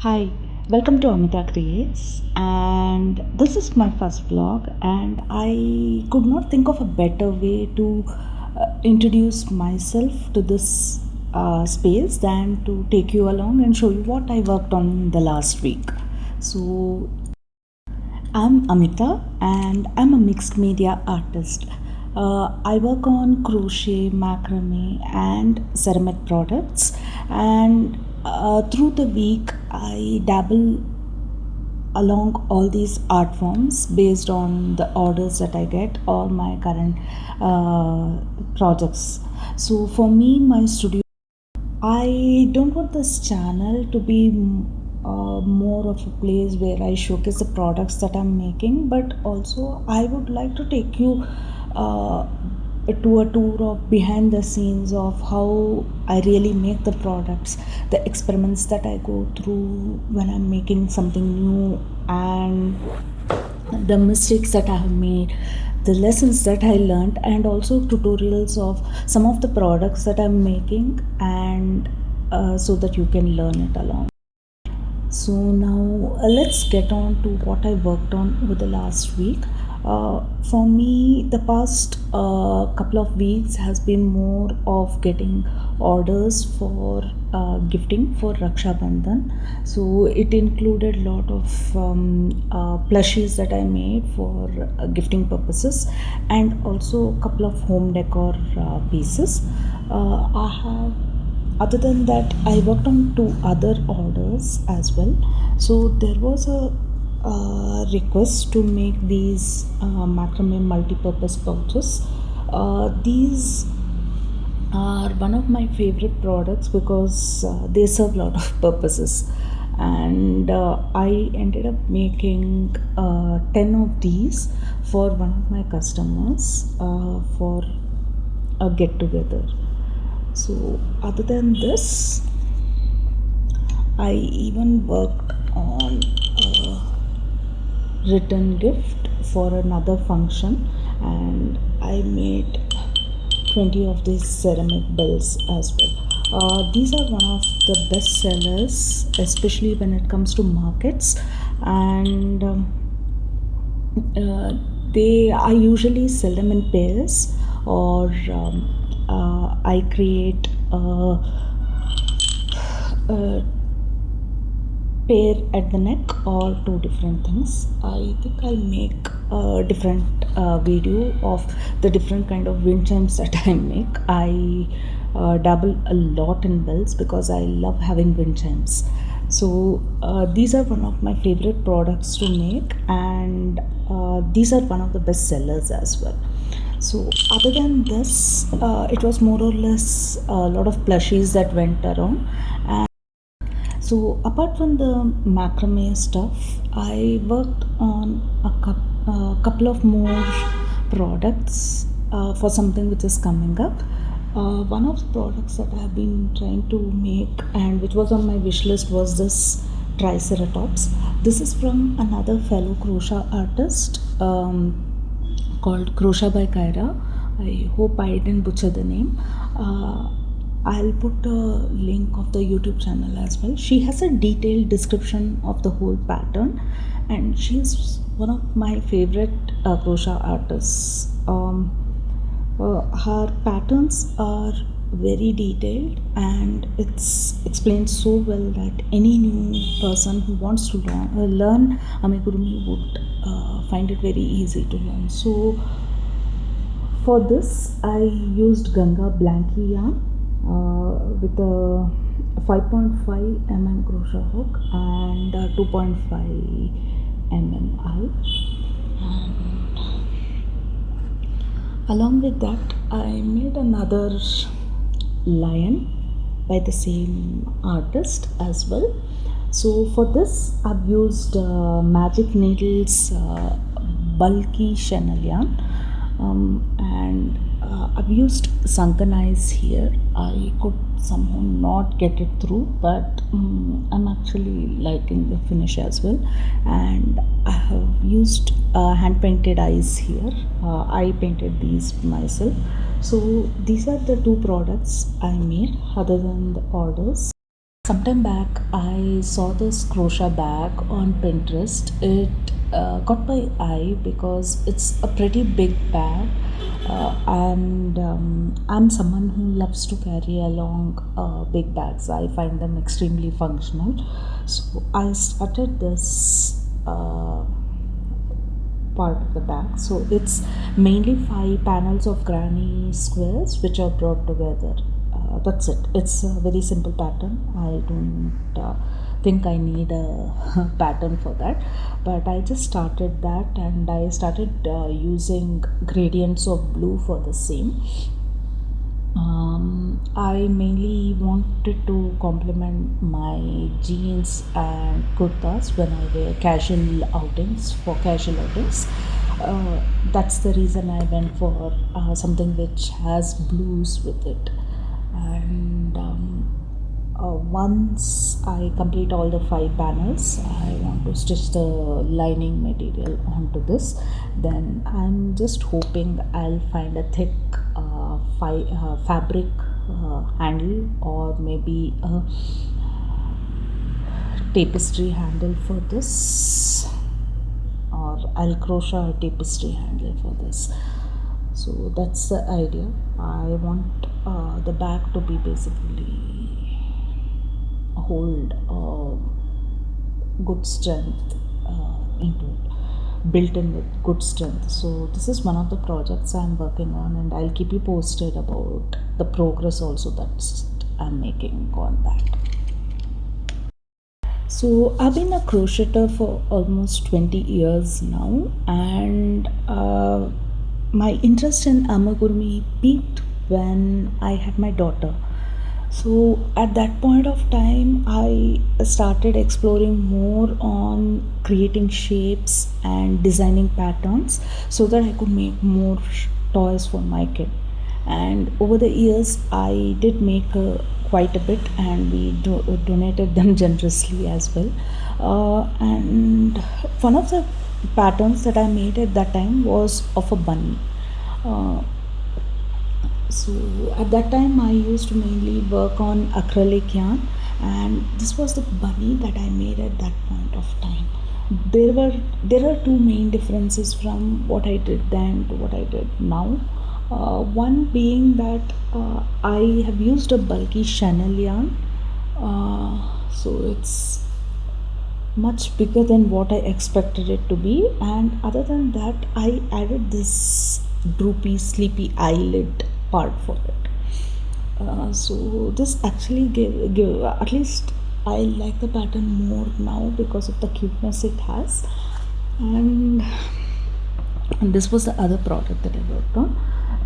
Hi, welcome to Amita Creates, and this is my first vlog, and I could not think of a better way to introduce myself to this space than to take you along and show you what I worked on the last week. So, I'm Amita and I'm a mixed media artist. I work on crochet, macrame, and ceramic products, and through the week, I dabble along all these art forms based on the orders that I get or my current projects. So, for me, my studio, I don't want this channel to be more of a place where I showcase the products that I'm making, but also I would like to take you uh, to a tour of behind the scenes of how I really make the products, the experiments that I go through when I'm making something new, and the mistakes that I have made, the lessons that I learned, and also tutorials of some of the products that I'm making, and so that you can learn it along. So now let's get on to what I worked on over the last week. For me, the past couple of weeks has been more of getting orders for gifting for Raksha Bandhan. So it included a lot of plushies that I made for gifting purposes, and also a couple of home decor pieces. I have Other than that, I worked on two other orders as well. So there was a request to make these macrame multi-purpose pouches. These are one of my favorite products because they serve a lot of purposes, and I ended up making 10 of these for one of my customers for a get together. So, other than this, I even worked on a return gift for another function, and I made 20 of these ceramic bells as well. These are one of the best sellers, especially when it comes to markets, and uh, they I usually sell them in pairs, or I create a pair at the neck, or two different things. I think I'll make a different video of the different kind of wind chimes that I make. I dabble a lot in bells because I love having wind chimes. So these are one of my favorite products to make, and these are one of the best sellers as well. So other than this, it was more or less a lot of plushies that went around. And so apart from the macrame stuff, I worked on a couple of more products for something which is coming up. One of the products that I have been trying to make and which was on my wish list was this Triceratops. This is from another fellow crochet artist called Crochet by Kyra. I hope I didn't butcher the name. I'll put a link of the YouTube channel as well. She has a detailed description of the whole pattern, and she's one of my favorite crochet artists. Her patterns are very detailed, and it's explained so well that any new person who wants to learn amigurumi would find it very easy to learn. So for this, I used Ganga Blanky yarn with a 5.5 mm crochet hook and 2.5 mm. And along with that, I made another lion by the same artist as well. So for this, I've used Magic Needles bulky chenille yarn, and I've used sunken eyes here. I could somehow not get it through, but I'm actually liking the finish as well. And I have used hand painted eyes here. I painted these myself. So these are the two products I made other than the orders. sometime back I saw this crochet bag on Pinterest. It caught my eye because it's a pretty big bag, and I'm someone who loves to carry along big bags. I find them extremely functional. So I started this part of the bag. So it's mainly 5 panels of granny squares which are brought together. That's it. It's a very simple pattern. I don't think I need a pattern for that, but I just started that, and I started using gradients of blue for the same. I mainly wanted to complement my jeans and kurtas when I wear casual outings, for casual outings. That's the reason I went for something which has blues with it. And once I complete all the 5 panels, I want to stitch the lining material onto this. Then I'm just hoping I'll find a thick fabric handle, or maybe a tapestry handle for this, or I'll crochet a tapestry handle for this. So that's the idea. I want the bag to be basically hold good strength into it, built in with good strength. So this is one of the projects I'm working on, and I'll keep you posted about the progress also that I'm making on that. So I've been a crocheter for almost 20 years now, and my interest in amigurumi peaked when I had my daughter. So at that point of time, I started exploring more on creating shapes and designing patterns so that I could make more toys for my kid. And over the years, I did make quite a bit, and we donated them generously as well. And one of the patterns that I made at that time was of a bunny. Uh, so at that time, I used to mainly work on acrylic yarn, and this was the bunny that I made at that point of time. There are two main differences from what I did then to what I did now. One being that I have used a bulky Chanel yarn, so it's much bigger than what I expected it to be. And other than that, I added this droopy, sleepy eyelid part for it. So this actually give at least I like the pattern more now because of the cuteness it has. And this was the other product that I worked on.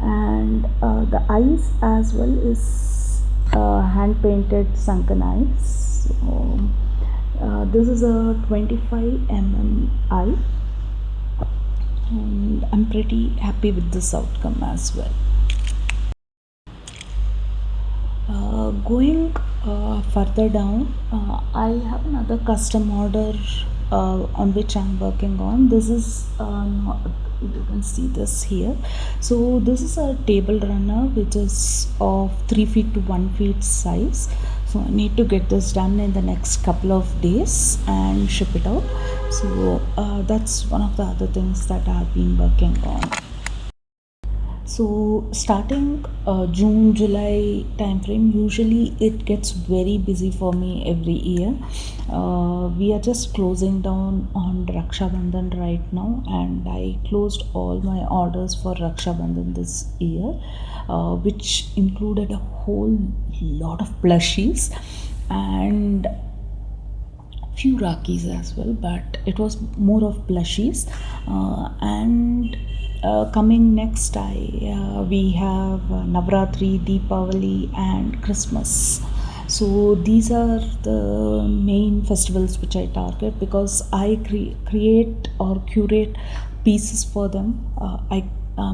And the eyes as well is hand painted sunken eyes. So, this is a 25 eye, and I'm pretty happy with this outcome as well. Going further down, I have another custom order on which I'm working on. This is you can see this here. So this is a table runner which is of 3 feet to 1 feet size. So I need to get this done in the next couple of days and ship it out. So that's one of the other things that I've been working on. So starting June July timeframe, usually it gets very busy for me every year. We are just closing down on Raksha Bandhan right now, and I closed all my orders for Raksha Bandhan this year, which included a whole lot of plushies and few rakis as well, but it was more of plushies. And coming next, we have Navratri, Deepavali, and Christmas. So these are the main festivals which I target because I create or curate pieces for them. I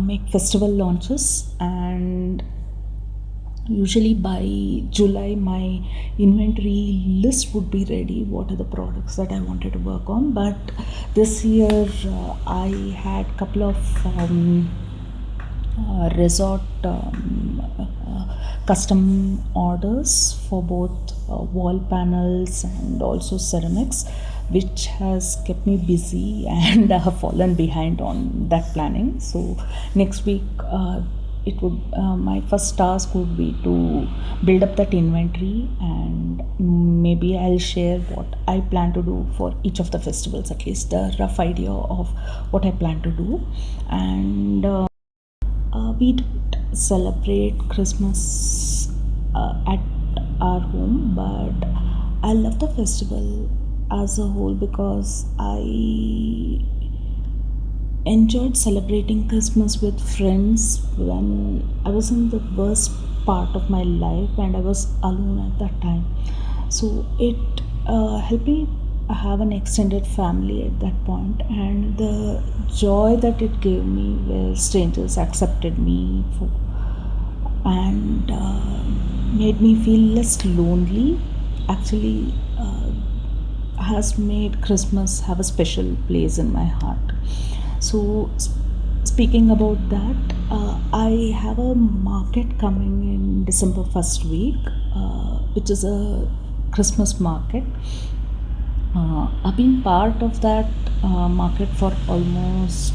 make festival launches, and usually by July my inventory list would be ready, what are the products that I wanted to work on. But this year I had couple of resort custom orders for both wall panels and also ceramics, which has kept me busy and I have fallen behind on that planning. So next week, it would my first task would be to build up that inventory, and maybe I'll share what I plan to do for each of the festivals, at least a rough idea of what I plan to do. And we don't celebrate Christmas at our home, but I love the festival as a whole because I enjoyed celebrating Christmas with friends when I was in the worst part of my life and I was alone at that time. So it helped me have an extended family at that point, and the joy that it gave me where strangers accepted me for, and made me feel less lonely. Actually, has made Christmas have a special place in my heart. So, speaking about that, I have a market coming in December first week, which is a Christmas market. I've been part of that market for almost,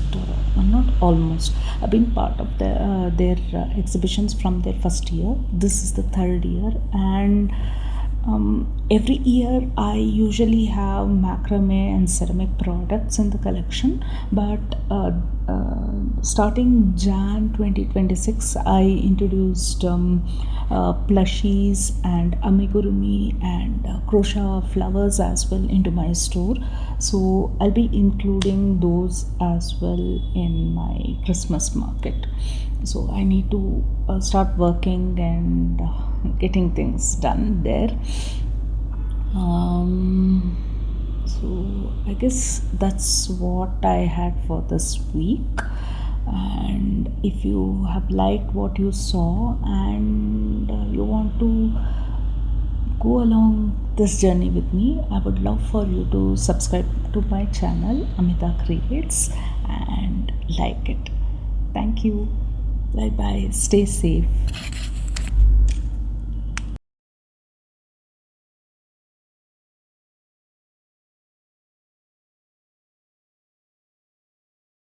not almost, I've been part of their exhibitions from their first year. This is the third year, and every year I usually have macrame and ceramic products in the collection, but starting Jan 2026, I introduced plushies and amigurumi and crochet flowers as well into my store. So I'll be including those as well in my Christmas market. So I need to start working and getting things done there. So I guess that's what I had for this week. And if you have liked what you saw and you want to go along this journey with me, I would love for you to subscribe to my channel Amita Creates and like it. Thank you. Bye bye. Stay safe.